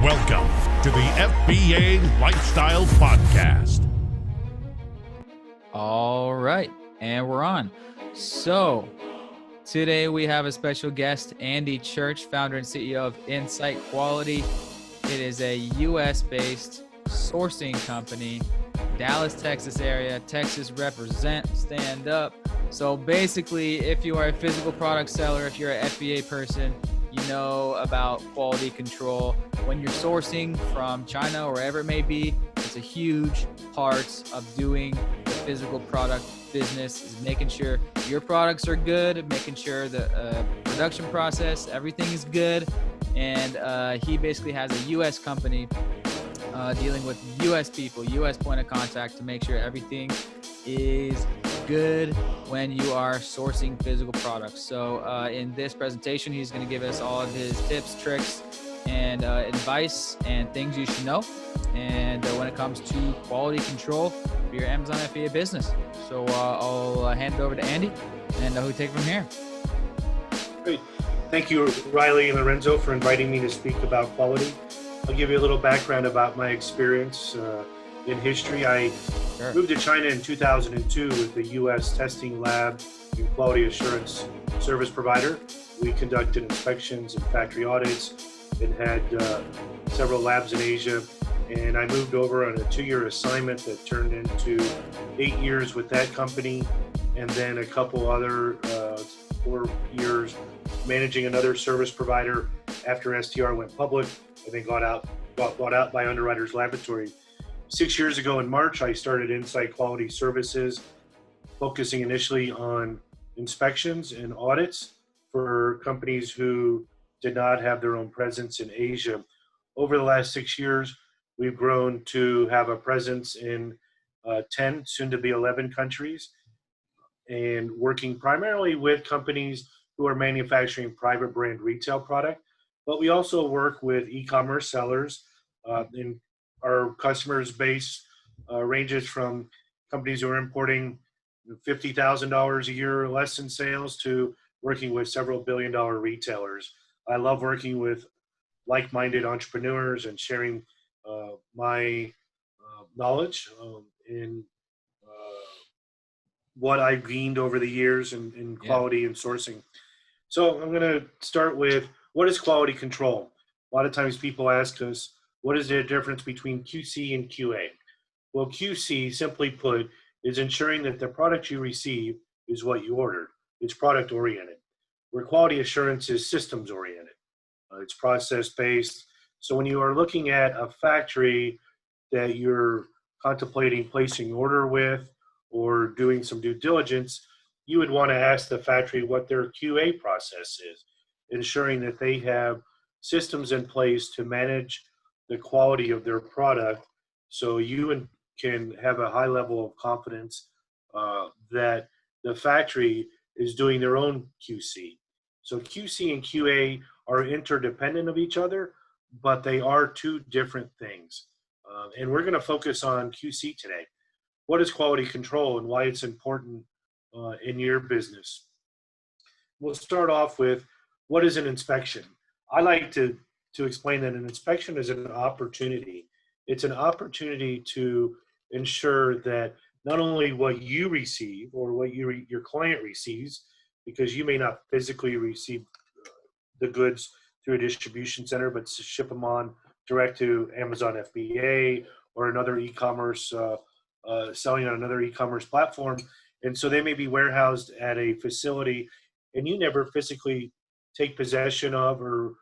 Welcome to the FBA Lifestyle Podcast. All right, and we're on. So today we have a special guest, Andy Church, founder and CEO of Insight Quality. It is a US-based sourcing company, Dallas, Texas area. Texas represent, stand up. So basically, if you are a physical product seller, if you're an FBA person, you know about quality control. When you're sourcing from China or wherever it may be, it's a huge part of doing the physical product business, is making sure your products are good, making sure the production process, everything is good. And he basically has a US company dealing with US people, US point of contact to make sure everything is good when you are sourcing physical products. So in this presentation, he's going to give us all of his tips, tricks, and advice and things you should know. And when it comes to quality control for your Amazon FBA business. So I'll hand it over to Andy, and he'll take it from here. Great. Thank you, Riley and Lorenzo, for inviting me to speak about quality. I'll give you a little background about my experience in history. I moved to China in 2002 with the U.S. testing lab and quality assurance service provider. We conducted inspections and factory audits and had several labs in Asia. And I moved over on a 2-year assignment that turned into 8 years with that company, and then a couple other 4 years managing another service provider after STR went public and then got bought out by Underwriters Laboratory. 6 years ago in March, I started Insight Quality Services, focusing initially on inspections and audits for companies who did not have their own presence in Asia. Over the last 6 years, we've grown to have a presence in 10, soon to be 11 countries, and working primarily with companies who are manufacturing private brand retail product. But we also work with e-commerce sellers. In our customers base ranges from companies who are importing $50,000 a year or less in sales to working with several billion-dollar retailers. I love working with like-minded entrepreneurs and sharing my knowledge in what I've gained over the years in quality and sourcing. So I'm going to start with, what is quality control? A lot of times people ask us, what is the difference between QC and QA? Well, QC, simply put, is ensuring that the product you receive is what you ordered. It's product-oriented, where quality assurance is systems-oriented. It's process-based. So when you are looking at a factory that you're contemplating placing an order with or doing some due diligence, you would want to ask the factory what their QA process is, ensuring that they have systems in place to manage the quality of their product, so you can have a high level of confidence that the factory is doing their own QC. So QC and QA are interdependent of each other, but they are two different things. And we're going to focus on QC today. What is quality control and why it's important in your business? We'll start off with, what is an inspection? I like to explain that an inspection is an opportunity. It's an opportunity to ensure that not only what you receive or what your client receives, because you may not physically receive the goods through a distribution center, but to ship them on direct to Amazon FBA or another e-commerce, selling on another e-commerce platform. And so they may be warehoused at a facility and you never physically take possession of or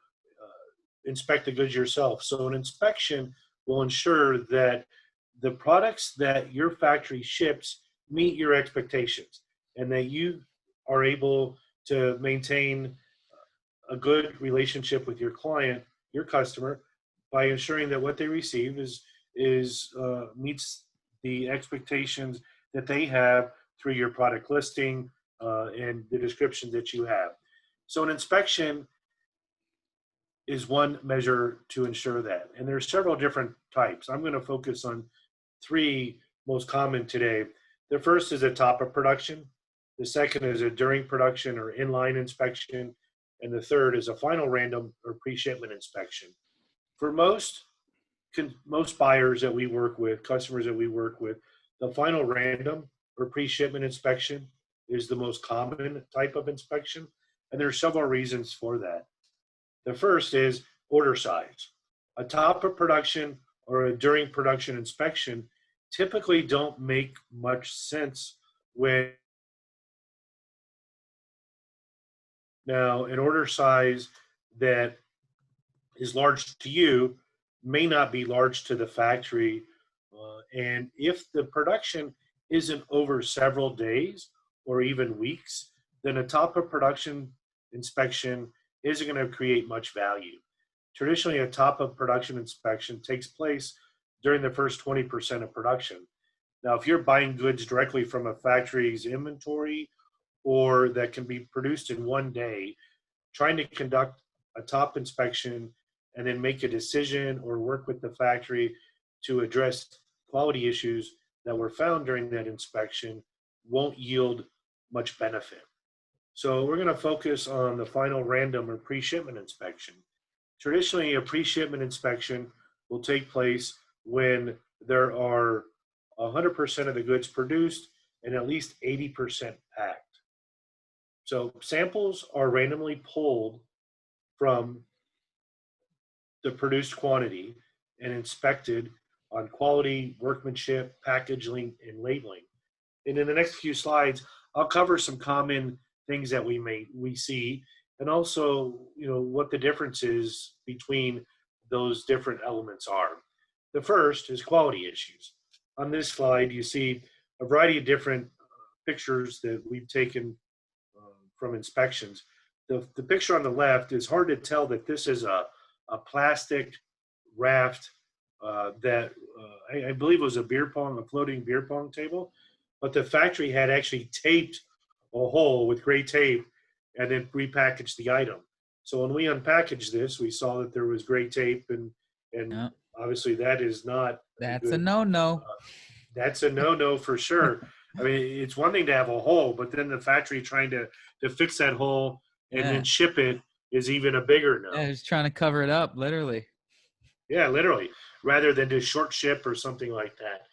inspect the goods yourself. So an inspection will ensure that the products that your factory ships meet your expectations and that you are able to maintain a good relationship with your client, your customer, by ensuring that what they receive meets the expectations that they have through your product listing and the description that you have. So an inspection is one measure to ensure that. And there's several different types. I'm going to focus on 3 most common today. The first is a top of production. The second is a during production or inline inspection. And the third is a final random or pre-shipment inspection. For most buyers that we work with, customers that we work with, the final random or pre-shipment inspection is the most common type of inspection, and there are several reasons for that. The first is order size. A top of production or a during production inspection typically don't make much sense when now an order size that is large to you may not be large to the factory. And if the production isn't over several days or even weeks, then a top of production inspection isn't going to create much value. Traditionally, a top of production inspection takes place during the first 20% of production. Now, if you're buying goods directly from a factory's inventory or that can be produced in one day, trying to conduct a top inspection and then make a decision or work with the factory to address quality issues that were found during that inspection won't yield much benefit. So we're going to focus on the final random or pre-shipment inspection. Traditionally, a pre-shipment inspection will take place when there are 100% of the goods produced and at least 80% packed. So samples are randomly pulled from the produced quantity and inspected on quality, workmanship, packaging, and labeling. And in the next few slides, I'll cover some common things that we see, and also, what the difference is between those different elements are. The first is quality issues. On this slide, you see a variety of different pictures that we've taken from inspections. The picture on the left is hard to tell that this is a plastic raft that I believe was a floating beer pong table, but the factory had actually taped a hole with gray tape and then repackaged the item. So when we unpackaged this, we saw that there was gray tape, and Yep. obviously that is not. That's a no-no. That's a no-no for sure. I mean, it's one thing to have a hole, but then the factory trying to fix that hole and then ship it is even a bigger no. Yeah, just trying to cover it up, literally. Yeah, literally, rather than just short ship or something like that.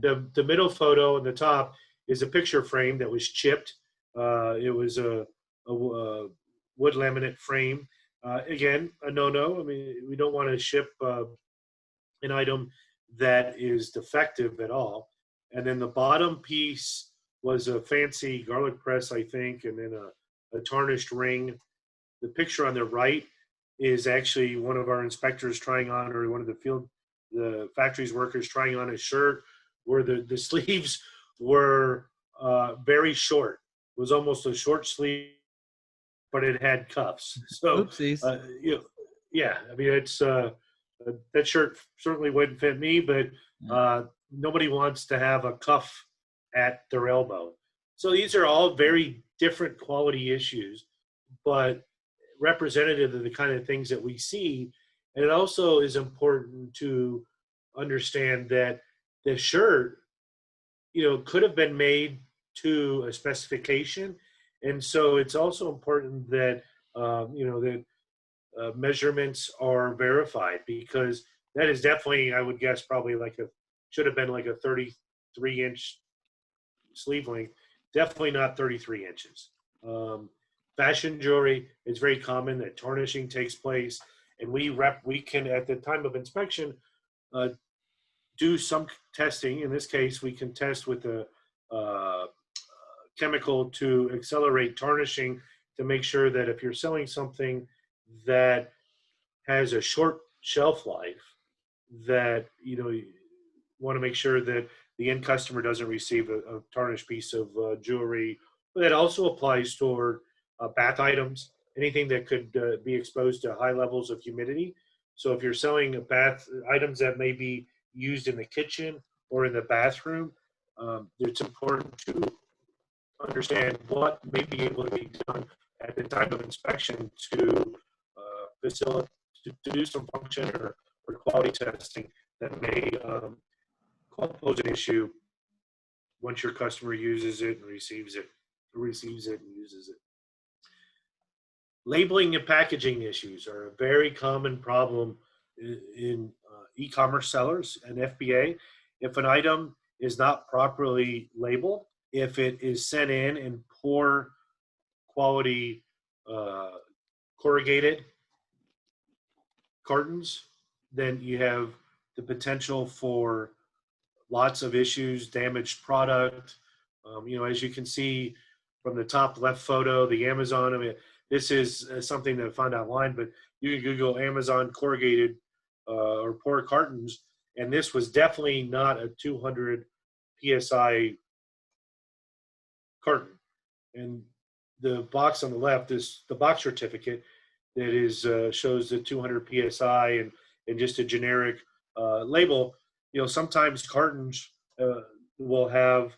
The middle photo in the top is a picture frame that was chipped. It was a wood laminate frame. Again, a no-no. I mean, we don't want to ship an item that is defective at all. And then the bottom piece was a fancy garlic press, I think, and then a tarnished ring. The picture on the right is actually one of our inspectors trying on, or one of the factory's workers trying on a shirt where the sleeves were very short. It was almost a short sleeve, but it had cuffs. So, oopsies. Yeah, I mean, it's that shirt certainly wouldn't fit me, but nobody wants to have a cuff at their elbow. So these are all very different quality issues, but representative of the kind of things that we see. And it also is important to understand that the shirt, could have been made to a specification. And so it's also important that, measurements are verified, because that is definitely, I would guess, probably should have been like a 33-inch sleeve length, definitely not 33 inches. Fashion jewelry, it's very common that tarnishing takes place, and we can, at the time of inspection, do some testing. In this case, we can test with a chemical to accelerate tarnishing, to make sure that if you're selling something that has a short shelf life, that you want to make sure that the end customer doesn't receive a tarnished piece of jewelry. But that also applies toward bath items, anything that could be exposed to high levels of humidity. So if you're selling bath items that may be used in the kitchen or in the bathroom, it's important to understand what may be able to be done at the time of inspection to facilitate, to do some function or quality testing that may pose an issue once your customer uses it and receives it and uses it. Labeling and packaging issues are a very common problem in e-commerce sellers and FBA, if an item is not properly labeled, if it is sent in poor quality uh, corrugated cartons, then you have the potential for lots of issues, damaged product. As you can see from the top left photo, the Amazon, I mean, this is something that I found online, but you can Google Amazon corrugated or poor cartons, and this was definitely not a 200 PSI carton. And the box on the left is the box certificate that is shows the 200 PSI and just a generic label. Sometimes cartons will have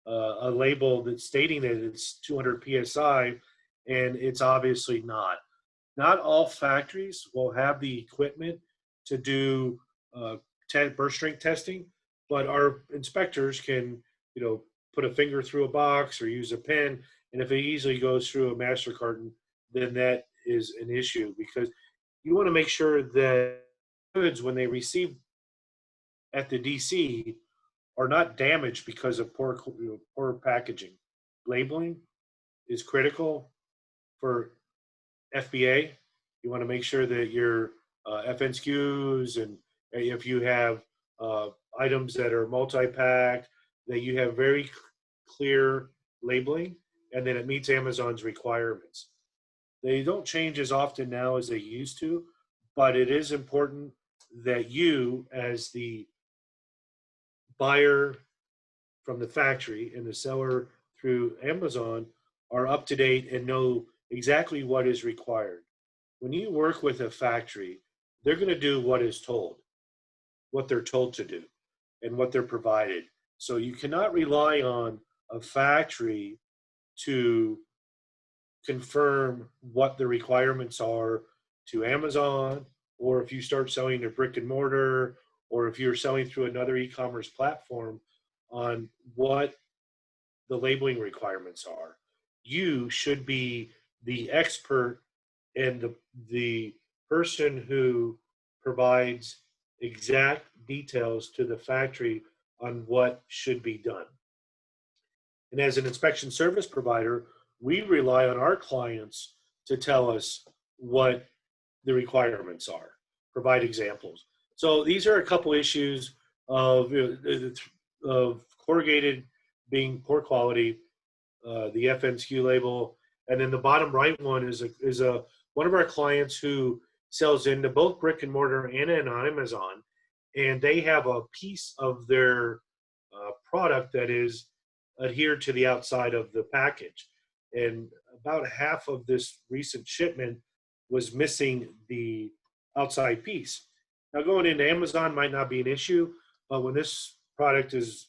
a label that's stating that it's 200 PSI, and it's obviously not. Not all factories will have the equipment to do burst strength testing, but our inspectors can, put a finger through a box or use a pen, and if it easily goes through a master carton, then that is an issue, because you want to make sure that goods, when they receive at the DC, are not damaged because of poor packaging. Labeling is critical for FBA. You want to make sure that your FNSKUs, and if you have items that are multi-pack, that you have very clear labeling, and then it meets Amazon's requirements. They don't change as often now as they used to, but it is important that you, as the buyer from the factory and the seller through Amazon, are up to date and know exactly what is required. When you work with a factory, they're going to do what is told, what they're told to do, and what they're provided. So you cannot rely on a factory to confirm what the requirements are to Amazon, or if you start selling to brick and mortar, or if you're selling through another e-commerce platform, on what the labeling requirements are. You should be the expert and the person who provides exact details to the factory on what should be done. And as an inspection service provider, we rely on our clients to tell us what the requirements are, provide examples. So these are a couple issues of corrugated being poor quality, the FNSKU label, and then the bottom right one is one of our clients who sells into both brick and mortar and on Amazon, and they have a piece of their product that is adhered to the outside of the package, and about half of this recent shipment was missing the outside piece. Now, going into Amazon might not be an issue, but when this product is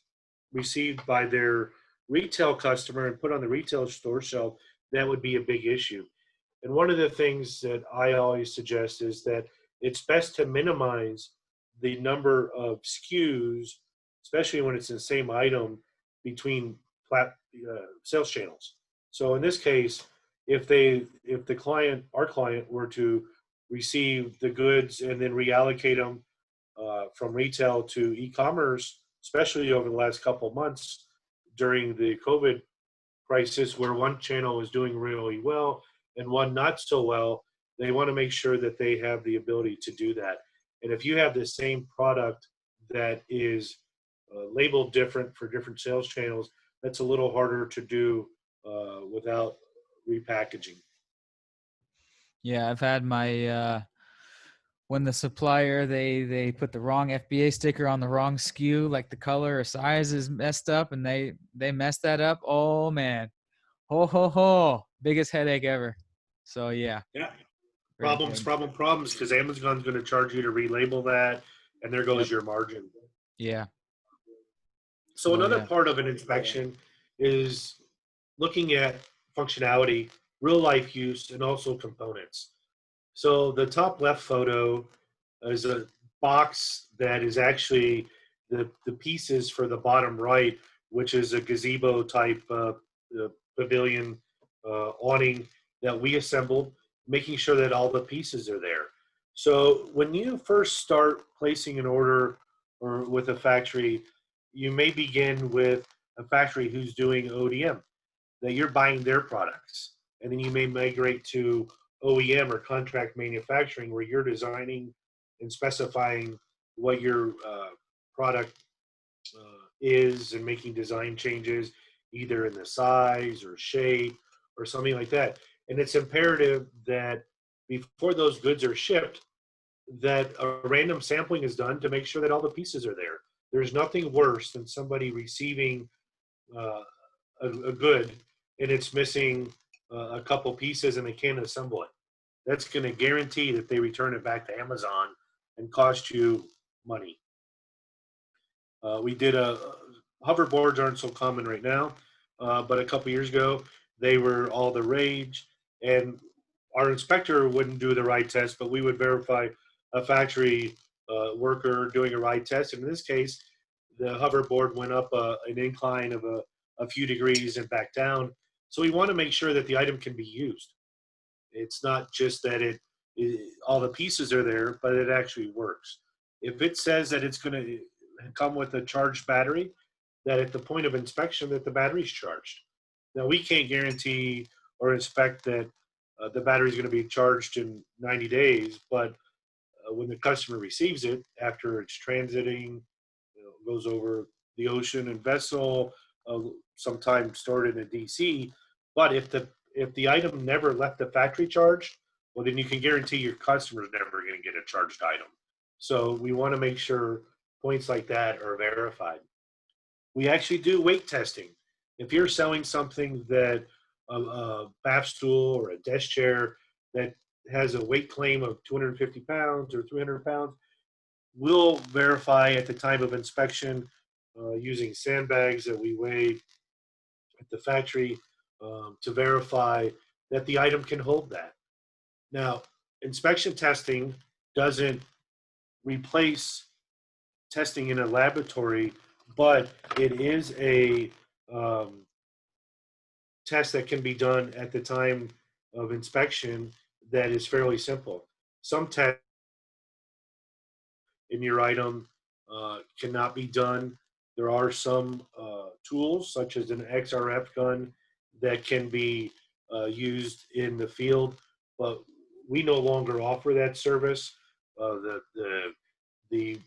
received by their retail customer and put on the retail store shelf, that would be a big issue. And one of the things that I always suggest is that it's best to minimize the number of SKUs, especially when it's the same item, between sales channels. So in this case, if our client were to receive the goods and then reallocate them from retail to e-commerce, especially over the last couple of months during the COVID crisis, where one channel was doing really well and one not so well, they want to make sure that they have the ability to do that. And if you have the same product that is labeled different for different sales channels, that's a little harder to do without repackaging. Yeah, I've had my when the supplier they put the wrong FBA sticker on the wrong SKU, like the color or size is messed up, and they messed that up. Oh man, ho, biggest headache ever. So yeah, Problems, because Amazon's going to charge you to relabel that, and there goes your margin. Yeah. So another part of an inspection is looking at functionality, real life use, and also components. So the top left photo is a box that is actually the pieces for the bottom right, which is a gazebo type pavilion awning that we assembled, making sure that all the pieces are there. So when you first start placing an order or with a factory, you may begin with a factory who's doing ODM, that you're buying their products. And then you may migrate to OEM or contract manufacturing where you're designing and specifying what your product is and making design changes either in the size or shape or something like that. And it's imperative that before those goods are shipped, that a random sampling is done to make sure that all the pieces are there. There's nothing worse than somebody receiving uh, a good and it's missing a couple pieces and they can't assemble it. That's going to guarantee that they return it back to Amazon and cost you money. We did hoverboards aren't so common right now, but a couple years ago they were all the rage, and our inspector wouldn't do the ride test, but we would verify a factory worker doing a ride test. And in this case, the hoverboard went up an incline of a few degrees and back down. So we want to make sure that the item can be used. It's not just that all the pieces are there, but it actually works. If it says that it's going to come with a charged battery, that at the point of inspection that the battery's charged. Now we can't guarantee or inspect that the battery is going to be charged in 90 days, but when the customer receives it after it's transiting, goes over the ocean and vessel, sometimes stored in a DC. But if the item never left the factory charged, well, then you can guarantee your customer's never going to get a charged item. So we want to make sure points like that are verified. We actually do weight testing. If you're selling something that a bath stool or a desk chair that has a weight claim of 250 pounds or 300 pounds, we'll verify at the time of inspection using sandbags that we weigh at the factory to verify that the item can hold that. Now, inspection testing doesn't replace testing in a laboratory, but it is a test that can be done at the time of inspection that is fairly simple. Some tests in your item cannot be done. There are some tools, such as an XRF gun, that can be used in the field, but we no longer offer that service. The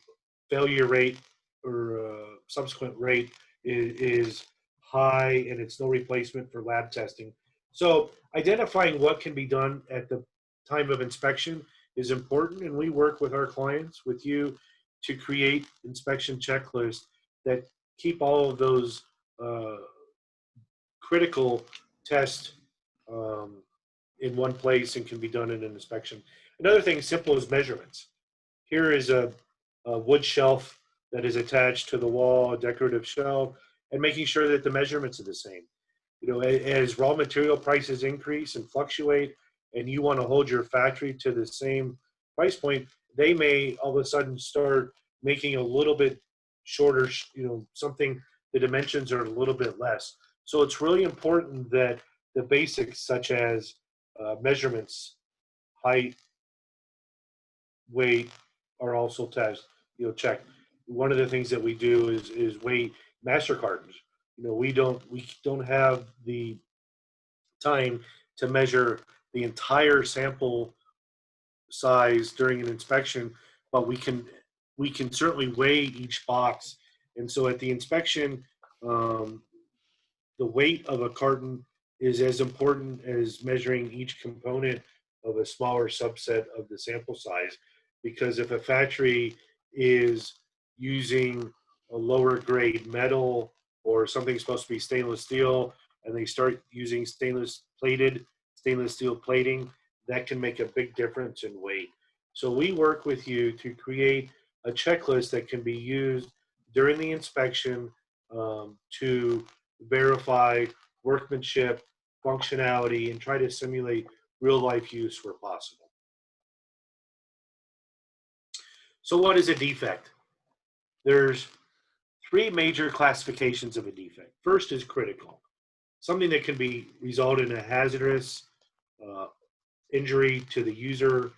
failure rate or subsequent rate is high, and it's no replacement for lab testing. So identifying what can be done at the time of inspection is important, and we work with our clients, with you, to create inspection checklists that keep all of those critical tests in one place and can be done in an inspection. Another thing simple is measurements. Here is a wood shelf that is attached to the wall, a decorative shelf, and making sure that the measurements are the same. As raw material prices increase and fluctuate, and you want to hold your factory to the same price point, they may all of a sudden start making a little bit shorter, something, the dimensions are a little bit less. So it's really important that the basics such as measurements, height, weight are also checked. One of the things that we do is weigh master cartons. We don't have the time to measure the entire sample size during an inspection, but we can certainly weigh each box. And so at the inspection, the weight of a carton is as important as measuring each component of a smaller subset of the sample size. Because if a factory is using a lower grade metal or something supposed to be stainless steel, and they start using stainless steel plating, that can make a big difference in weight. So we work with you to create a checklist that can be used during the inspection to verify workmanship, functionality, and try to simulate real life use where possible. So what is a defect? There's three major classifications of a defect. First is critical, something that can result in a hazardous injury to the user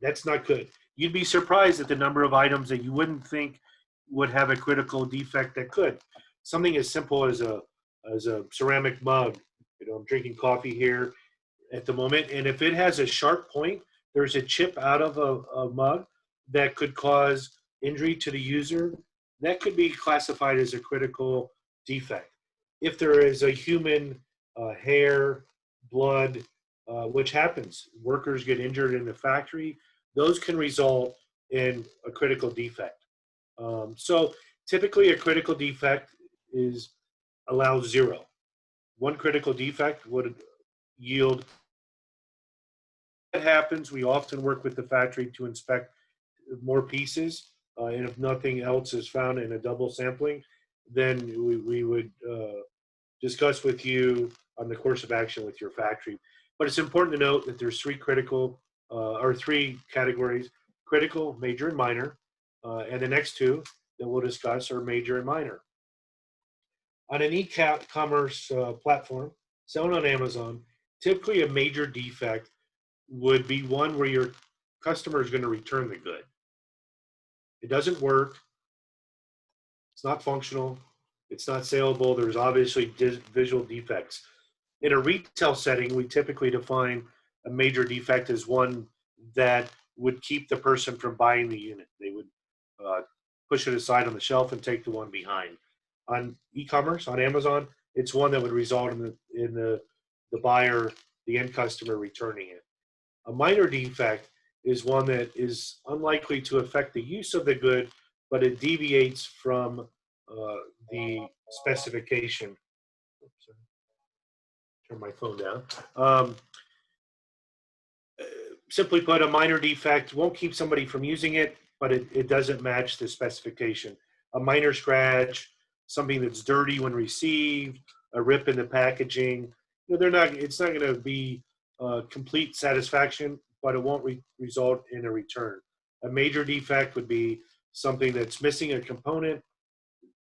That's not good. You'd be surprised at the number of items that you wouldn't think would have a critical defect that could. Something as simple as a ceramic mug. I'm drinking coffee here at the moment, and if it has a sharp point, there's a chip out of a mug that could cause injury to the user. That could be classified as a critical defect. If there is a human hair, blood, which happens, workers get injured in the factory, those can result in a critical defect. So typically a critical defect allows 0. One critical defect would yield. That happens, we often work with the factory to inspect more pieces, and if nothing else is found in a double sampling, then we would discuss with you on the course of action with your factory. But it's important to note that there's 3 categories: critical, major, and minor, and the next 2 that we'll discuss are major and minor. On an e-commerce platform, selling on Amazon, typically a major defect would be one where your customer is going to return the good. It doesn't work. It's not functional. It's not saleable. There's obviously visual defects. In a retail setting, we typically define a major defect as one that would keep the person from buying the unit. They would push it aside on the shelf and take the one behind. On e-commerce, on Amazon, it's one that would result in the buyer, the end customer, returning it. A minor defect is one that is unlikely to affect the use of the good, but it deviates from the specification. Oops, turn my phone down. Simply put, a minor defect won't keep somebody from using it, but it doesn't match the specification. A minor scratch, something that's dirty when received, a rip in the packaging. It's not going to be complete satisfaction, but it won't result in a return. A major defect would be something that's missing a component.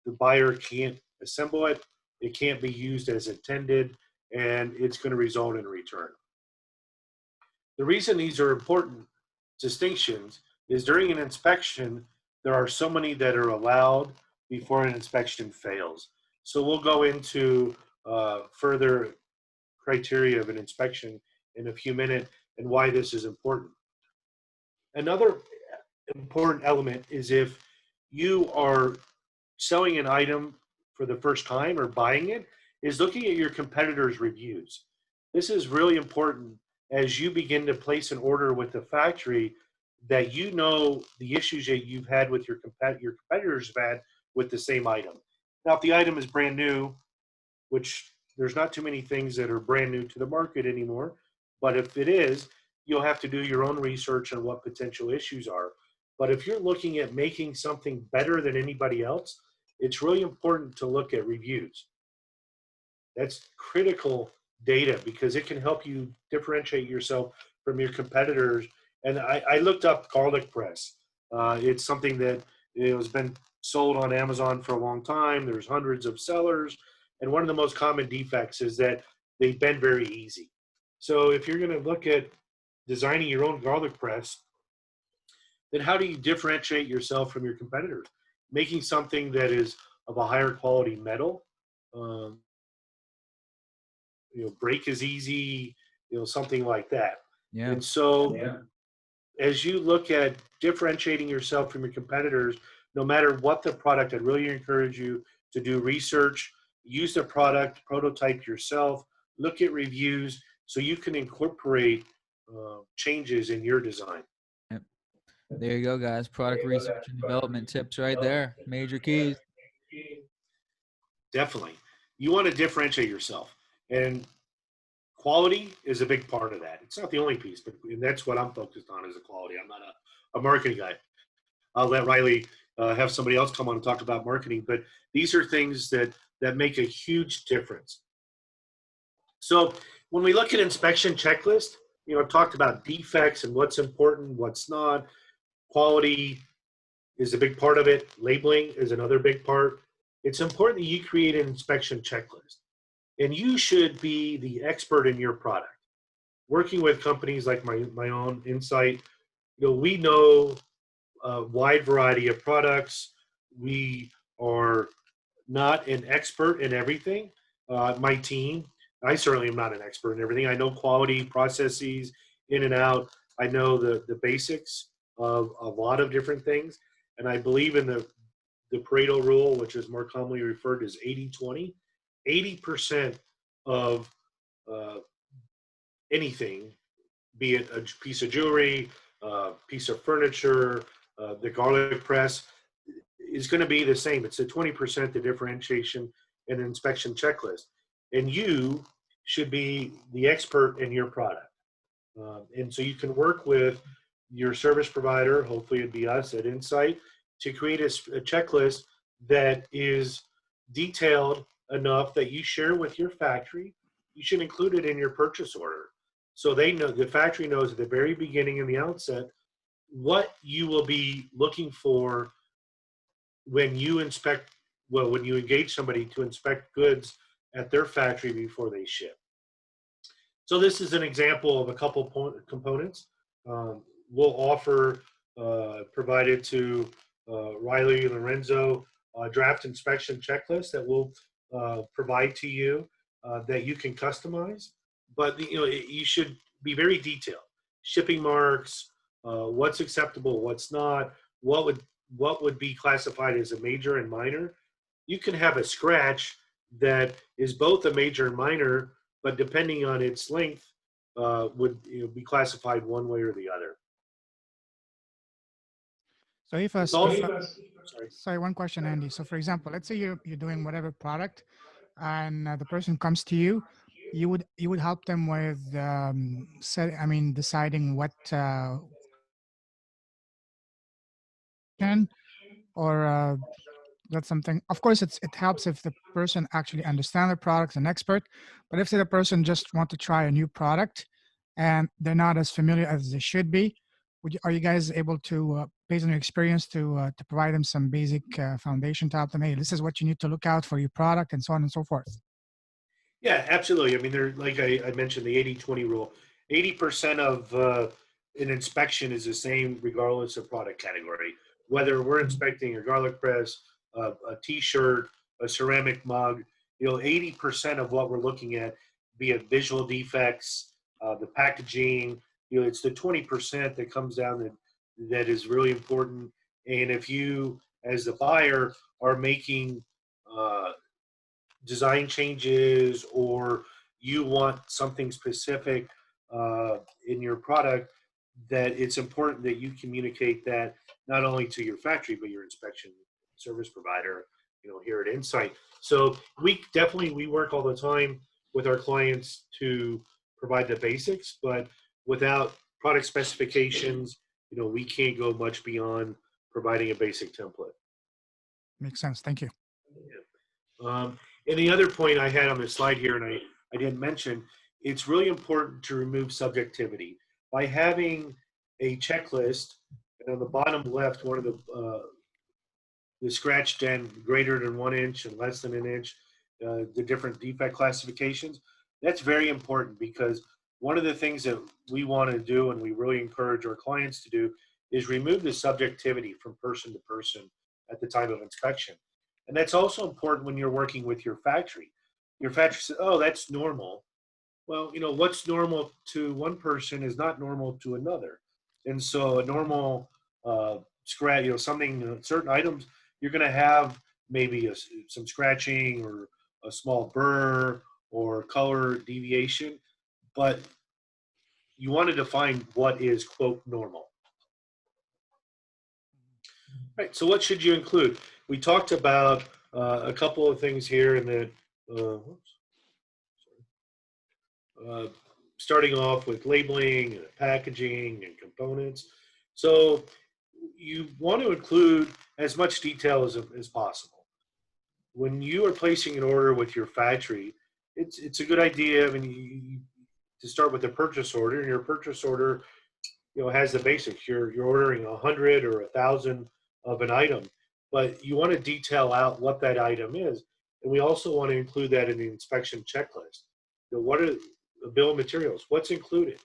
The buyer can't assemble it. It can't be used as intended, and it's going to result in a return. The reason these are important distinctions is during an inspection, there are so many that are allowed before an inspection fails. So we'll go into further criteria of an inspection in a few minutes and why this is important. Another important element is if you are selling an item for the first time or buying it, is looking at your competitors' reviews. This is really important as you begin to place an order with the factory, that you know the issues that you've had with your competitors have had with the same item. Now, if the item is brand new, which there's not too many things that are brand new to the market anymore, but if it is, you'll have to do your own research on what potential issues are. But if you're looking at making something better than anybody else, it's really important to look at reviews. That's critical data because it can help you differentiate yourself from your competitors. And I looked up garlic press. It's something that has been sold on Amazon for a long time. There's hundreds of sellers. And one of the most common defects is that they bend very easy. So if you're going to look at designing your own garlic press, then how do you differentiate yourself from your competitors? Making something that is of a higher quality metal, break is easy, something like that. Yeah. And so as you look at differentiating yourself from your competitors, no matter what the product, I'd really encourage you to do research, use the product, prototype yourself, look at reviews so you can incorporate changes in your design. Yep. There you go, guys. Product research and development tips right there. Major keys. Definitely. You want to differentiate yourself. And quality is a big part of that. It's not the only piece, but that's what I'm focused on is the quality. I'm not a marketing guy. I'll let Riley have somebody else come on and talk about marketing, but these are things that make a huge difference. So when we look at inspection checklist, I've talked about defects and what's important, what's not. Quality is a big part of it. Labeling is another big part. It's important that you create an inspection checklist. And you should be the expert in your product. Working with companies like my own Insight, we know a wide variety of products. We are not an expert in everything. My team, I certainly am not an expert in everything. I know quality processes in and out. I know the basics of a lot of different things. And I believe in the Pareto rule, which is more commonly referred to as 80-20. 80% of uh, anything, be it a piece of jewelry, a piece of furniture, the garlic press, is going to be the same. It's the 20%, the differentiation and inspection checklist. And you should be the expert in your product. And so you can work with your service provider, hopefully it'd be us at Insight, to create a checklist that is detailed enough that you share with your factory. You should include it in your purchase order. So they know, the factory knows at the very beginning and the outset what you will be looking for when you inspect, well, when you engage somebody to inspect goods at their factory before they ship. So this is an example of a couple components. We'll offer, provided to Riley and Lorenzo, a draft inspection checklist that we'll provide to you that you can customize. But you should be very detailed. Shipping marks, what's acceptable, what's not, what would be classified as a major and minor. You can have a scratch that is both a major and minor, but depending on its length, would be classified one way or the other. So if a, It's also, sorry. Sorry, one question, Andy. So for example, let's say you're doing whatever product, and the person comes to you, you would help them with deciding what or that's something. Of course, it helps if the person actually understands the product, an expert. But if say the person just want to try a new product and they're not as familiar as they should be, are you guys able to, based on your experience, to provide them some basic foundation to help them? Hey, this is what you need to look out for your product, and so on and so forth. Yeah, absolutely. I mean, there, like I mentioned, the 80-20 rule. 80% of an inspection is the same regardless of product category. Whether we're inspecting a garlic press, a T-shirt, a ceramic mug, 80% of what we're looking at, be it visual defects, the packaging, it's the 20% that comes down that is really important. And if you, as the buyer, are making design changes, or you want something specific in your product, that it's important that you communicate that not only to your factory, but your inspection service provider, here at Insight. So we work all the time with our clients to provide the basics, but without product specifications, we can't go much beyond providing a basic template. Makes sense. Thank you. Yeah. And the other point I had on the slide here, and I didn't mention, it's really important to remove subjectivity. By having a checklist, and on the bottom left, one of the scratch dent greater than 1 inch and less than an inch, the different defect classifications, that's very important, because one of the things that we want to do, and we really encourage our clients to do, is remove the subjectivity from person to person at the time of inspection. And that's also important when you're working with your factory. Your factory says, oh, that's normal. Well, what's normal to one person is not normal to another. And so a normal scratch, certain items, you're going to have maybe some scratching or a small burr or color deviation, but you want to define what is, quote, normal. Right, so what should you include? We talked about a couple of things here in the, starting off with labeling, and packaging, and components. So you want to include as much detail as possible. When you are placing an order with your factory, it's a good idea, to start with a purchase order, and your purchase order, has the basics. You're ordering 100 or 1,000 of an item, but you want to detail out what that item is. And we also want to include that in the inspection checklist. What are the bill of materials? What's included?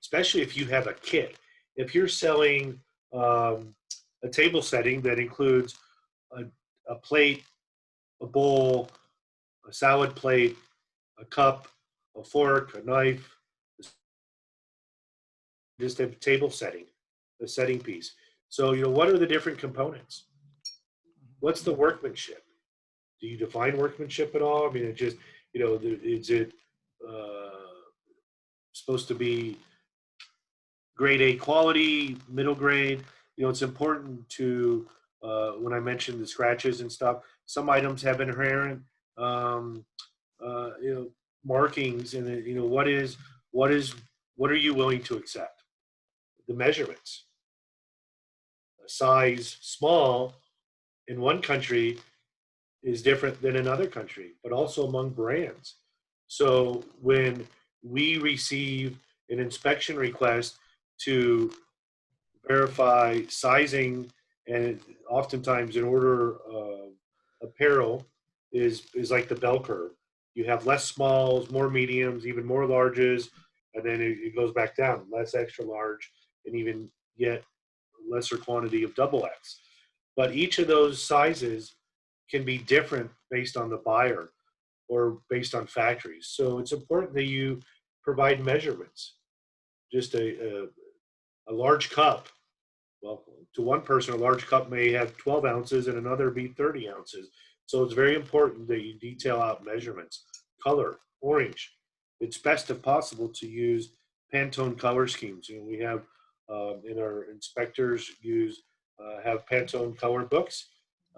Especially if you have a kit. if you're selling a table setting that includes a plate, a bowl, a salad plate, a cup, a fork, a knife, just a table setting, a setting piece. So, what are the different components? What's the workmanship? Do you define workmanship at all? I mean, it just, is it supposed to be grade A quality, middle grade? It's important to, when I mentioned the scratches and stuff, some items have inherent, um, markings, and what are you willing to accept? The measurements. A size small in one country is different than another country, but also among brands. So when we receive an inspection request to verify sizing, and oftentimes an order of apparel is like the bell curve. You have less smalls, more mediums, even more larges, and then it goes back down, less extra large, and even yet lesser quantity of double X. But each of those sizes can be different based on the buyer or based on factories. So it's important that you provide measurements. Just a large cup, well, to one person, a large cup may have 12 ounces and another be 30 ounces. So it's very important that you detail out measurements. Color, orange. It's best if possible to use Pantone color schemes. We have in our inspectors have Pantone color books.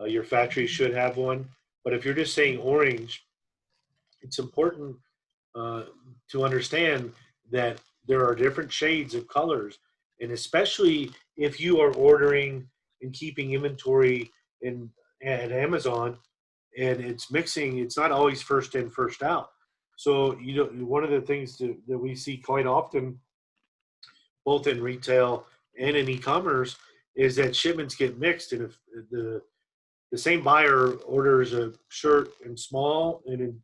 Your factory should have one. But if you're just saying orange, it's important to understand that there are different shades of colors, and especially if you are ordering and keeping inventory at Amazon, and it's mixing, it's not always first in, first out. So one of the things that we see quite often, both in retail and in e-commerce, is that shipments get mixed, and if the same buyer orders a shirt in small and in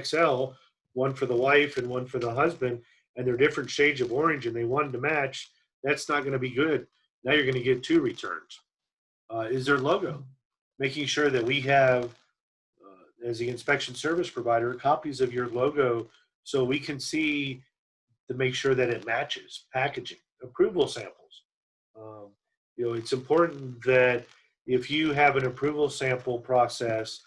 XL, one for the wife and one for the husband, and they're different shades of orange, and they wanted to match, that's not going to be good. Now you're going to get 2 returns. Is their logo? Making sure that we have, as the inspection service provider, copies of your logo so we can see to make sure that it matches. Packaging, approval samples. It's important that if you have an approval sample process,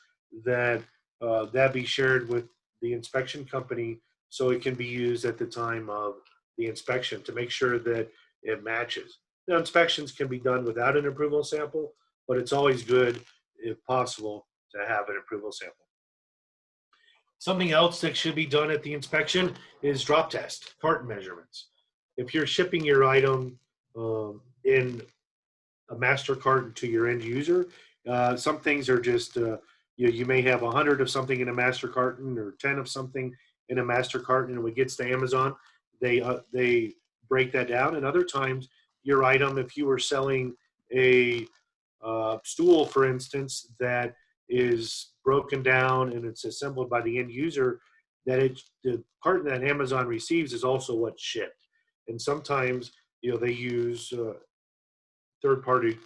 that that be shared with the inspection company so it can be used at the time of the inspection to make sure that it matches. Now, inspections can be done without an approval sample, but it's always good, if possible, to have an approval sample. Something else that should be done at the inspection is drop test, carton measurements. If you're shipping your item in a master carton to your end user, some things are just, you may have 100 of something in a master carton or 10 of something in a master carton, and when it gets to Amazon, they break that down. And other times, your item, if you were selling a stool, for instance, that is broken down and it's assembled by the end user, that the carton that Amazon receives is also what's shipped. And sometimes, they use third-party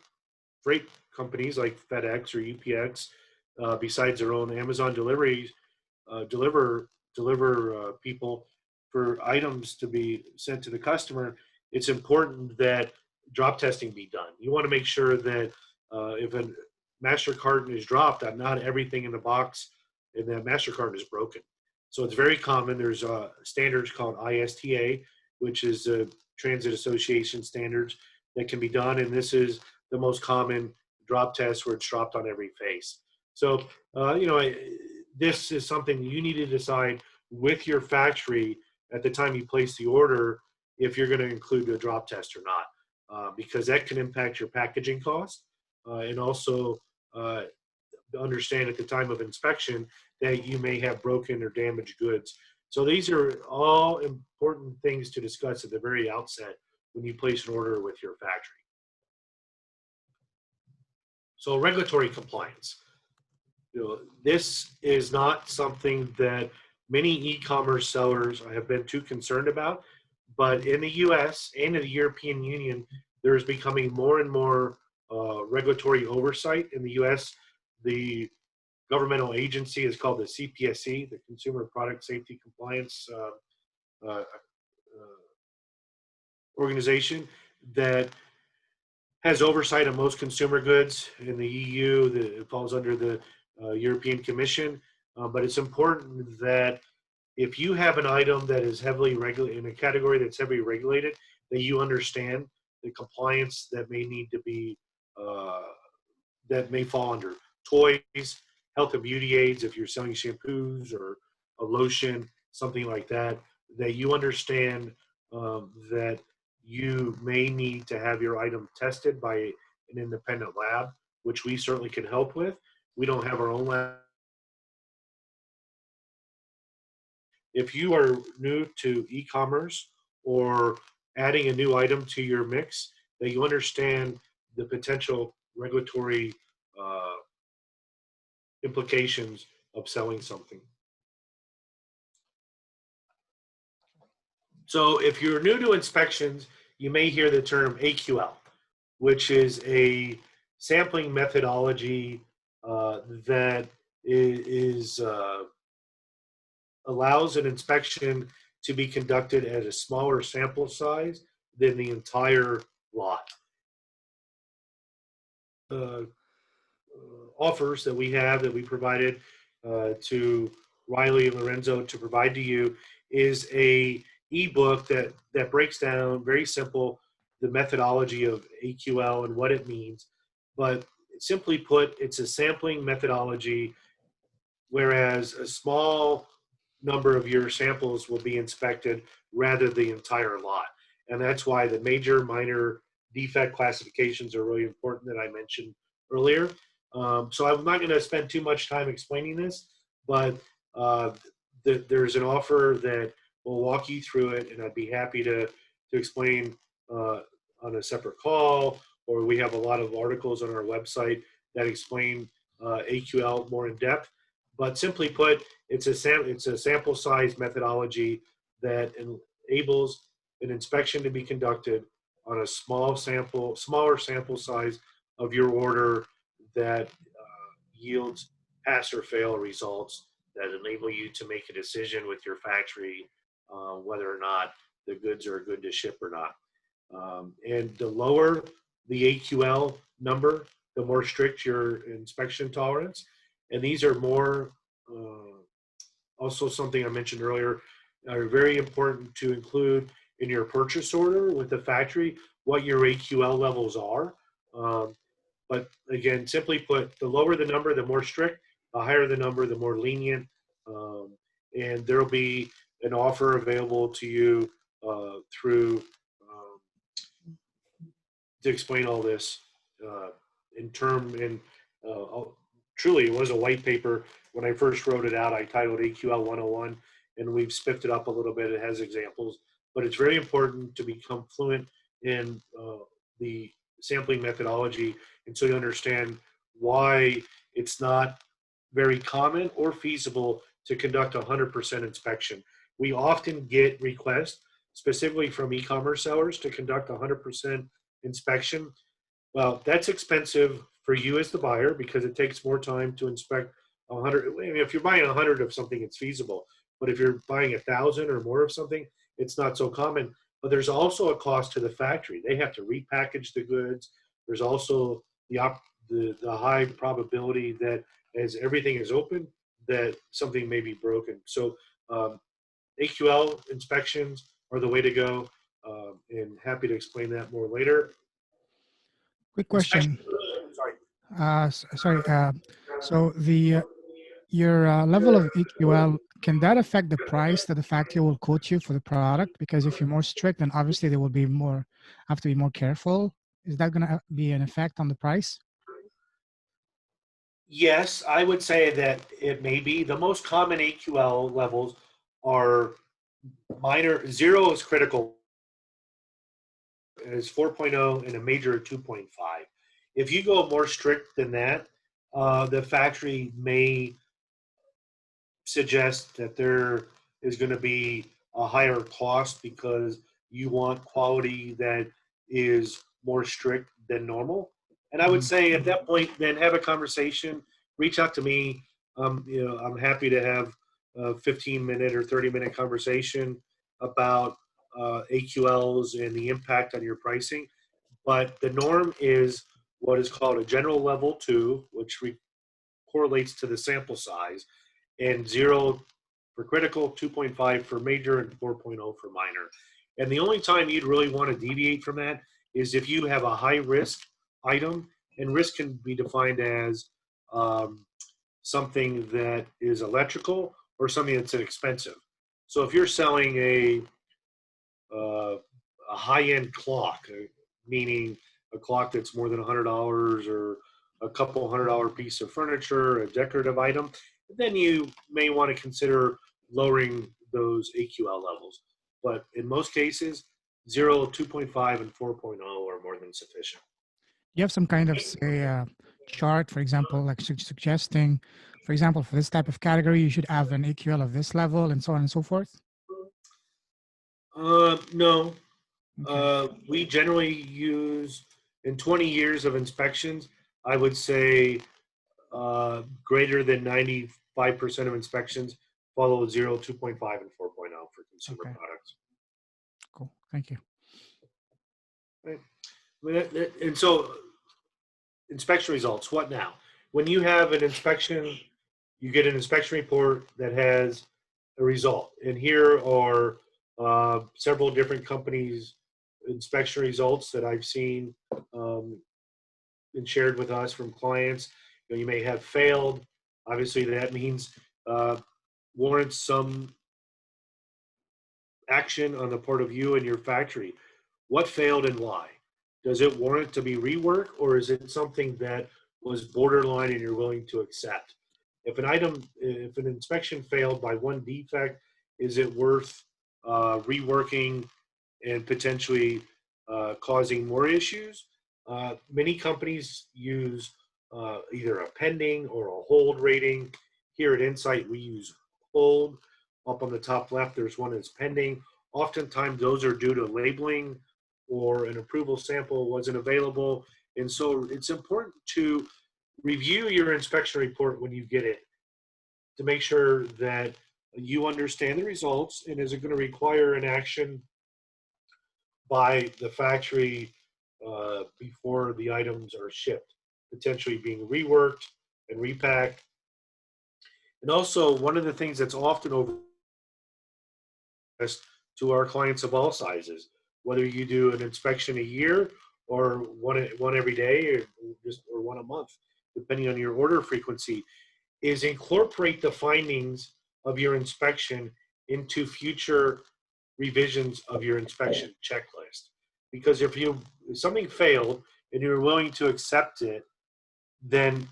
freight companies like FedEx or UPS, besides their own Amazon deliveries, deliver people for items to be sent to the customer. It's important that drop testing be done. You want to make sure that if a master carton is dropped, that not everything in the box in that master carton is broken. So it's very common. There's standards called ISTA, which is the Transit Association standards that can be done, and this is the most common drop test where it's dropped on every face. So, this is something you need to decide with your factory at the time you place the order if you're going to include a drop test or not, because that can impact your packaging cost, and also understand at the time of inspection that you may have broken or damaged goods. So these are all important things to discuss at the very outset when you place an order with your factory. So regulatory compliance. This is not something that many e-commerce sellers have been too concerned about, But in the U.S. and in the European Union, there is becoming more and more regulatory oversight. In the U.S., the governmental agency is called the CPSC, the Consumer Product Safety Compliance uh, organization, that has oversight of most consumer goods. In the EU, it falls under the European Commission. But it's important that if you have an item that is heavily regulated, in a category that's heavily regulated, that you understand the compliance that may need to be, that may fall under toys, health and beauty aids, if you're selling shampoos or a lotion, something like that, that you understand that you may need to have your item tested by an independent lab, which we certainly can help with. We don't have our own lab. If you are new to e-commerce or adding a new item to your mix, that you understand the potential regulatory implications of selling something. So if you're new to inspections, you may hear the term AQL, which is a sampling methodology that allows an inspection to be conducted at a smaller sample size than the entire lot. Offers that we have, that we provided to Riley and Lorenzo to provide to you, is a ebook that breaks down, very simple, the methodology of AQL and what it means. But simply put, it's a sampling methodology, whereas a small number of your samples will be inspected rather than the entire lot. And that's why the major, minor defect classifications are really important that I mentioned earlier. So I'm not going to spend too much time explaining this, but there's an offer that will walk you through it, and I'd be happy to explain on a separate call, or we have a lot of articles on our website that explain AQL more in depth. But simply put, it's a sample size methodology that enables an inspection to be conducted on a smaller sample size of your order that yields pass or fail results that enable you to make a decision with your factory whether or not the goods are good to ship or not. And the lower the AQL number, the more strict your inspection tolerance. And these are more, also something I mentioned earlier, are very important to include in your purchase order with the factory, what your AQL levels are. But again, simply put, the lower the number, the more strict, the higher the number, the more lenient. And there'll be an offer available to you through to explain all this truly it was a white paper. When I first wrote it out, I titled AQL 101, and we've spiffed it up a little bit. It has examples, but it's very important to become fluent in the sampling methodology, and so you understand why it's not very common or feasible to conduct 100% inspection. We often get requests, specifically from e-commerce sellers, to conduct 100% inspection. Well, that's expensive for you as the buyer because it takes more time to inspect 100. I mean, if you're buying 100 of something, it's feasible. But if you're buying 1,000 or more of something, it's not so common. But there's also a cost to the factory. They have to repackage the goods. There's also the high probability that as everything is open, that something may be broken. So AQL inspections are the way to go, and happy to explain that more later. Quick question. Sorry. Sorry. So your level of AQL, can that affect the price that the factory will quote you for the product? Because if you're more strict, then obviously they will have to be more careful. Is that going to be an effect on the price? Yes, I would say that it may be. The most common AQL levels are minor. 0 is critical, is 4.0, and a major 2.5. If you go more strict than that, the factory may suggest that there is going to be a higher cost because you want quality that is more strict than normal. And I would Mhm. say at that point, then have a conversation, reach out to me. I'm happy to have a 15-minute or 30-minute conversation about AQLs and the impact on your pricing. But the norm is what is called a general level 2, which correlates to the sample size, and 0 for critical, 2.5 for major, and 4.0 for minor. And the only time you'd really want to deviate from that is if you have a high risk item, and risk can be defined as something that is electrical or something that's expensive. So if you're selling a high-end clock, meaning a clock that's more than $100 or a couple $100 piece of furniture, a decorative item, then you may want to consider lowering those AQL levels. But in most cases, 0, 2.5, and 4.0 are more than sufficient. You have some kind of, say, chart, for example, like suggesting, for example, for this type of category, you should have an AQL of this level and so on and so forth? No. Okay. We generally use, in 20 years of inspections, I would say greater than 95% of inspections follow 0, 2.5, and 4.0 for consumer Okay. products. Cool. Thank you. Right. And so inspection results, what now? When you have an inspection, you get an inspection report that has a result. And here are several different companies' inspection results that I've seen and shared with us from clients. You may have failed. Obviously, that means warrants some action on the part of you and your factory. What failed and why? Does it warrant to be reworked, or is it something that was borderline and you're willing to accept? If an inspection failed by one defect, is it worth reworking and potentially causing more issues? Many companies use either a pending or a hold rating. Here at Insight, we use hold. Up on the top left, there's one that's pending. Oftentimes, those are due to labeling or an approval sample wasn't available. And so it's important to review your inspection report when you get it to make sure that you understand the results, and is it going to require an action by the factory before the items are shipped, potentially being reworked and repacked. And also, one of the things that's often overlooked to our clients of all sizes, whether you do an inspection a year or one every day or one a month, depending on your order frequency, is incorporate the findings of your inspection into future revisions of your inspection checklist. Because if something failed and you're willing to accept it, then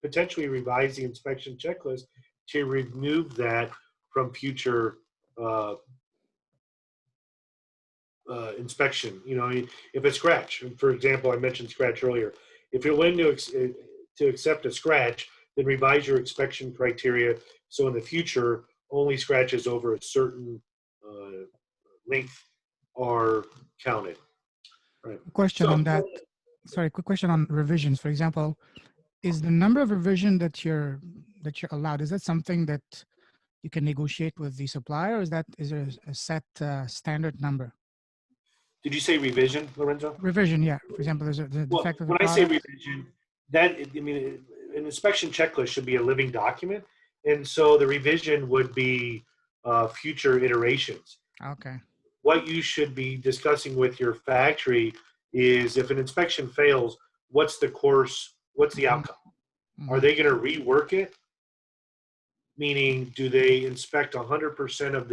potentially revise the inspection checklist to remove that from future inspection. If it's scratch, for example, I mentioned scratch earlier. If you're willing to accept a scratch, then revise your inspection criteria so in the future only scratches over a certain length are counted. Right. Question So on that. Sorry, quick question on revisions. For example, is the number of revision that you're allowed, is that something that you can negotiate with the supplier, or is there a set standard number? did you say revision, Lorenzo? Revision, yeah. For example, there's a Well, defect of the when I say product. revision, an inspection checklist should be a living document, and so the revision would be future iterations. Okay. What you should be discussing with your factory is if an inspection fails, what's the course, what's the Mhm, outcome? Are mhm. they going to rework it? Meaning, do they inspect 100% of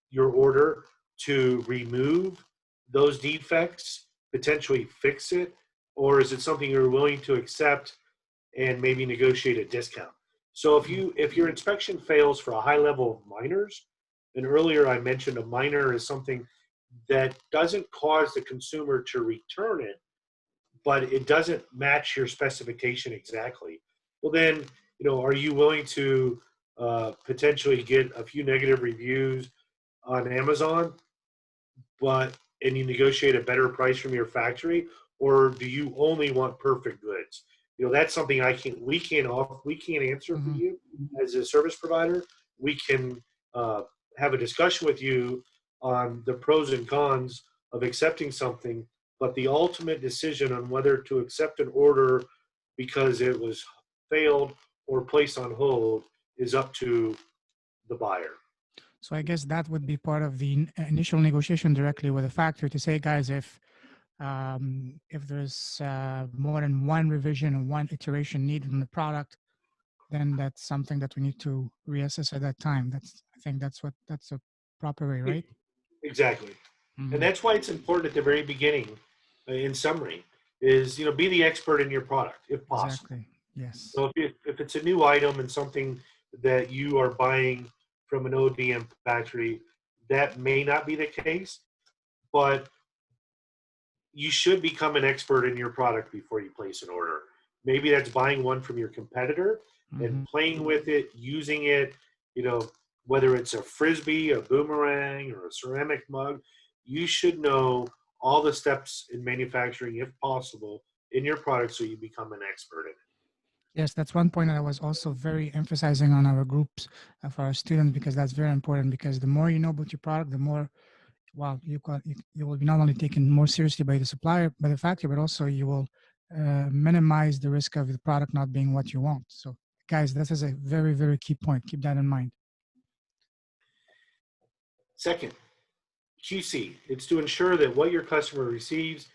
your order to remove those defects, potentially fix it, or is it something you're willing to accept and maybe negotiate a discount? So if your inspection fails for a high level of minors, and earlier I mentioned a minor is something that doesn't cause the consumer to return it, but it doesn't match your specification exactly. Well, then, are you willing to potentially get a few negative reviews on Amazon, and you negotiate a better price from your factory, or do you only want perfect goods? That's something we can't answer for Hmm. you as a service provider. We can have a discussion with you on the pros and cons of accepting something, but the ultimate decision on whether to accept an order because it was failed or placed on hold is up to the buyer. So I guess that would be part of the initial negotiation directly with the factory to say, guys, if there's more than one revision or one iteration needed in the product, then that's something that we need to reassess at that time. I think that's a proper way, right? Exactly. And Hmm. that's why it's important at the very beginning, in summary, is be the expert in your product if possible. Exactly. Yes. So if it's a new item and something that you are buying from an ODM factory, that may not be the case, but you should become an expert in your product before you place an order. Maybe that's buying one from your competitor and Hmm. playing with it, using it, you know, whether it's a frisbee, a boomerang, or a ceramic mug. You should know all the steps in manufacturing, if possible, in your product so you become an expert in it. Yes, that's one point that I was also very emphasizing on our groups for our students, because that's very important. Because the more you know about your product, the more, well, you will be not only taken more seriously by the supplier, by the factory, but also you will minimize the risk of the product not being what you want. So, guys, this is a very, very key point. Keep that in mind. Second, QC. It's to ensure that what your customer receives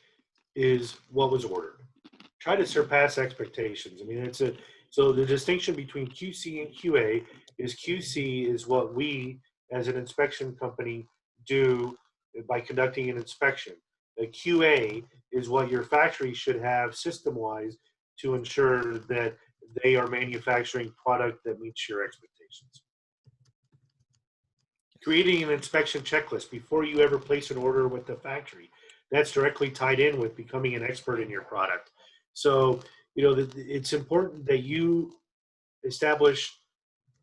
is what was ordered. Try to surpass expectations. I mean, so the distinction between QC and QA is QC is what we as an inspection company do by conducting an inspection. A QA is what your factory should have system-wise to ensure that they are manufacturing product that meets your expectations. Creating an inspection checklist before you ever place an order with the factory. That's directly tied in with becoming an expert in your product. So, it's important that you establish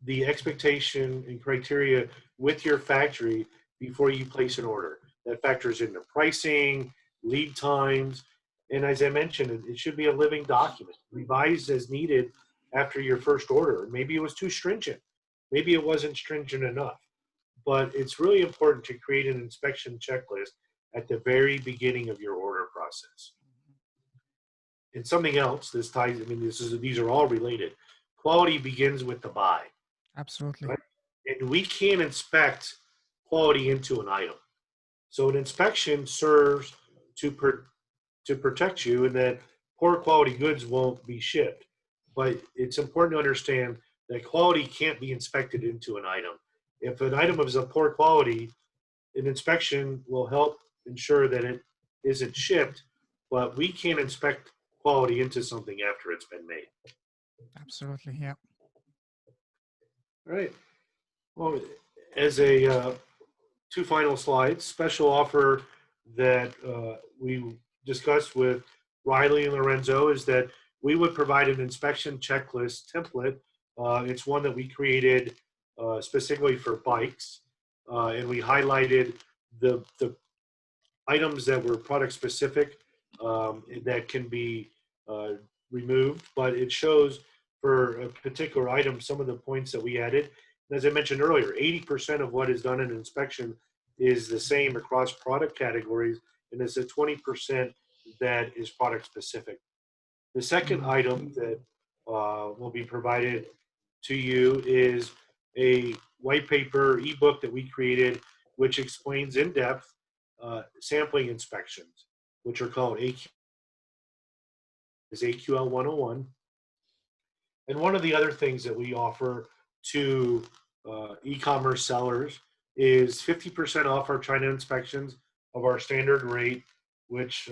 the expectation and criteria with your factory before you place an order. That factors into pricing, lead times, and as I mentioned, it should be a living document, revised as needed after your first order. Maybe it was too stringent. Maybe it wasn't stringent enough, but it's really important to create an inspection checklist at the very beginning of your order process. And something else, this ties, I mean, these are all related. Quality begins with the buy, Absolutely. right? And we can't inspect quality into an item. So an inspection serves to to protect you and that poor quality goods won't be shipped. But it's important to understand that quality can't be inspected into an item. If an item is of poor quality, an inspection will help ensure that it isn't shipped, but we can't inspect quality into something after it's been made. Absolutely. Yeah. All right. Well, as a two final slides, special offer that we discussed with Riley and Lorenzo is that we would provide an inspection checklist template. It's one that we created specifically for bikes, and we highlighted the items that were product specific that can be uh, removed, but it shows for a particular item some of the points that we added. And as I mentioned earlier, 80% of what is done in inspection is the same across product categories, and it's a 20% that is product specific. The second Mhm. item that will be provided to you is a white paper ebook that we created, which explains in depth sampling inspections, which are called AQL 101. And one of the other things that we offer to e-commerce sellers is 50% off our China inspections of our standard rate, which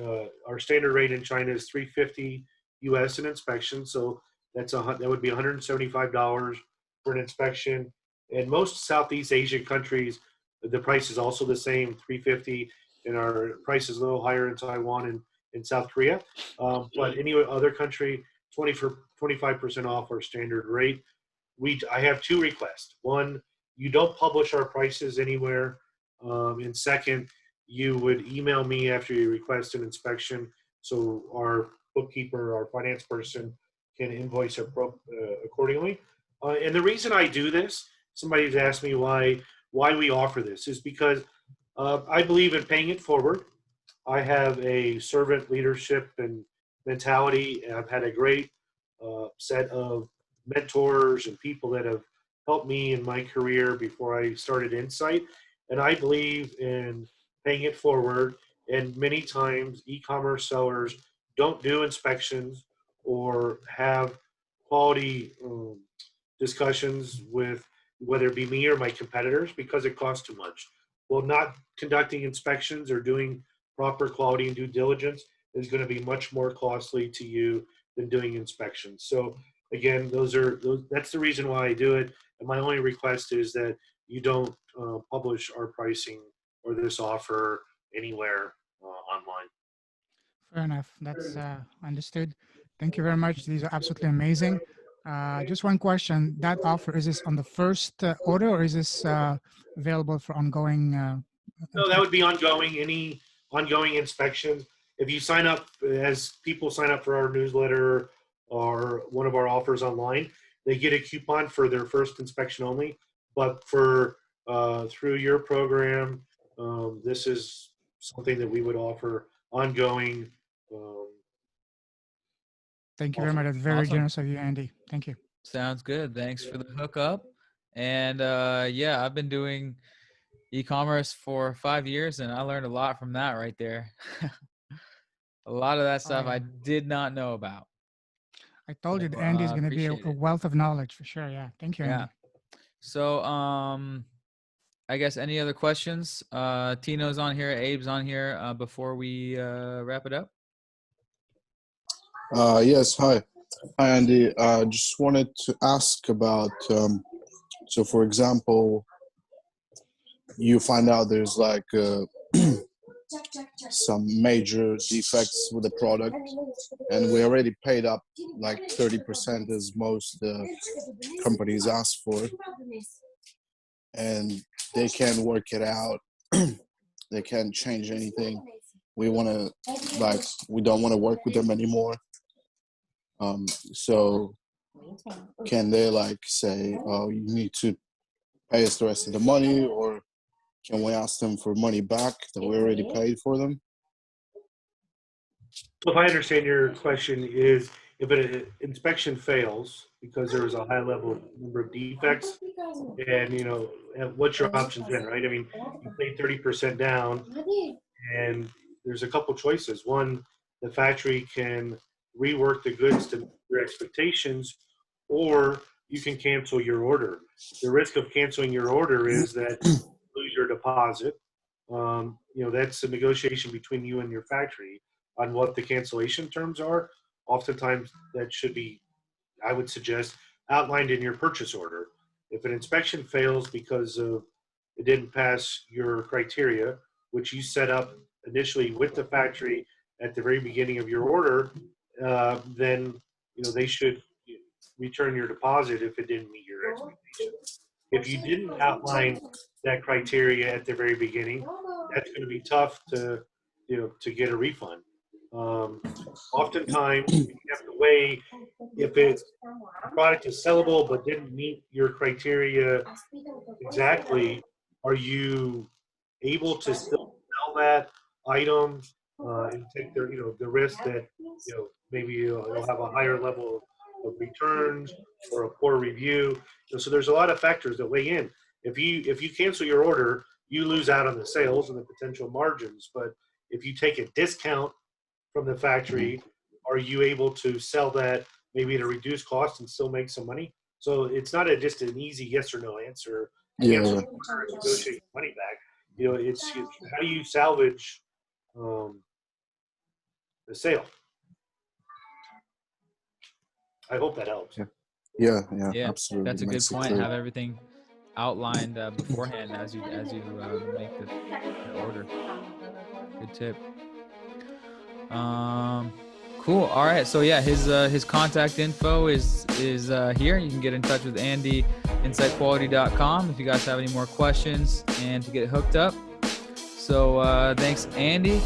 our standard rate in China is $350 US an inspection. So that would be $175 for an inspection. And most Southeast Asian countries, the price is also the same, $350, and our price is a little higher in Taiwan and in South Korea. But any other country, 25% off our standard rate. I have two requests. One, you don't publish our prices anywhere. And second, you would email me after you request an inspection, so our bookkeeper, our finance person, can invoice accordingly. And the reason I do this, somebody's asked me why we offer this, is because I believe in paying it forward. I have a servant leadership and mentality. I've had a great set of mentors and people that have helped me in my career before I started Insight. And I believe in paying it forward. And many times e-commerce sellers don't do inspections or have quality discussions with whether it be me or my competitors because it costs too much. Well, not conducting inspections or doing proper quality and due diligence is going to be much more costly to you than doing inspections. So again, that's the reason why I do it. And my only request is that you don't publish our pricing or this offer anywhere online. Fair enough. That's understood. Thank you very much. These are absolutely amazing. Just one question. That offer, is this on the first order, or is this available for ongoing? No, that would be ongoing, any ongoing inspections. If you sign up, as people sign up for our newsletter or one of our offers online, they get a coupon for their first inspection only. But for through your program, this is something that we would offer ongoing. Thank you very much. That's very Awesome. generous of you, Andy. Thank you. Sounds good. Thanks for the hookup. And yeah, I've been doing e-commerce for 5 years, and I learned a lot from that right there. A lot of that stuff I did not know about. I told you that Andy is going to be a appreciate it. wealth of knowledge for sure. Yeah. Thank you, Andy. Yeah. So I guess any other questions? Tino's on here, Abe's on here before we wrap it up. Yes, hi. Hi, Andy. Just wanted to ask about, so for example, you find out there's like some major defects with the product, and we already paid up like 30% as most companies ask for, and they can't work it out. They can't change anything. We don't want to work with them anymore. So can they like say, oh, you need to pay us the rest of the money, or can we ask them for money back that we already paid for them? So if I understand your question is, if an inspection fails because there was a high level number of defects, and what's your options then, right? I mean, you pay 30% down, and there's a couple choices. One, the factory can rework the goods to your expectations, or you can cancel your order. The risk of canceling your order is that you lose your deposit. That's a negotiation between you and your factory on what the cancellation terms are. Oftentimes that should be, I would suggest, outlined in your purchase order. If an inspection fails because of it didn't pass your criteria, which you set up initially with the factory at the very beginning of your order, then they should return your deposit if it didn't meet your expectations. If you didn't outline that criteria at the very beginning, that's going to be tough to get a refund. Oftentimes, you have to weigh if the product is sellable but didn't meet your criteria exactly. Are you able to still sell that item and take the risk that maybe you'll have a higher level of returns or a poor review? So there's a lot of factors that weigh in. If you cancel your order, you lose out on the sales and the potential margins. But if you take a discount from the factory, are you able to sell that maybe at a reduced cost and still make some money? So it's not just an easy yes or no answer. Yeah. Negotiate money back. It's how do you salvage the sale? I hope that helps. Yeah, absolutely. That's a good point. Have everything outlined beforehand as you make the order. Good tip. Cool. All right. So yeah, his contact info is here. You can get in touch with Andy, insightquality.com, if you guys have any more questions and to get hooked up. So thanks, Andy.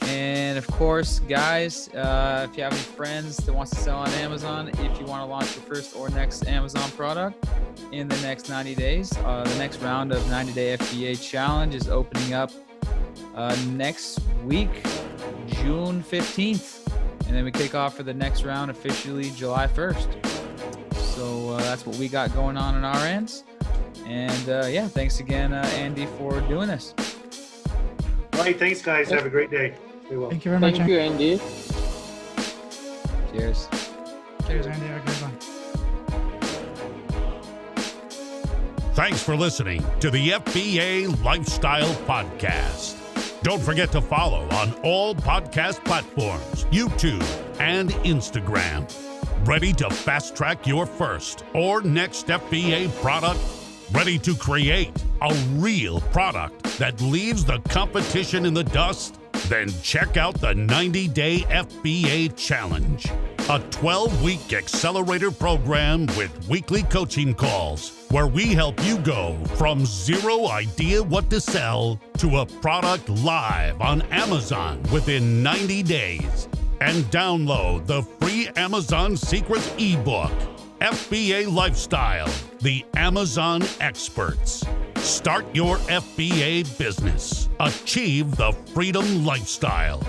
And of course, guys, if you have any friends that wants to sell on Amazon, if you want to launch your first or next Amazon product in the next 90 days, the next round of 90-day FBA challenge is opening up next week, June 15th. And then we kick off for the next round officially July 1st. So that's what we got going on our ends. And yeah, thanks again, Andy, for doing this. All right, thanks, guys. Have a great day. Stay well. Thank you very much. Thank you, Andy. Cheers. Cheers, Andy. Have a good one. Thanks for listening to the FBA Lifestyle Podcast. Don't forget to follow on all podcast platforms, YouTube, and Instagram. Ready to fast track your first or next FBA product? Ready to create a real product that leaves the competition in the dust? Then check out the 90-Day FBA Challenge, a 12-week accelerator program with weekly coaching calls where we help you go from zero idea what to sell to a product live on Amazon within 90 days. And download the free Amazon Secrets ebook, FBA Lifestyle, the Amazon Experts. Start your FBA business. Achieve the freedom lifestyle.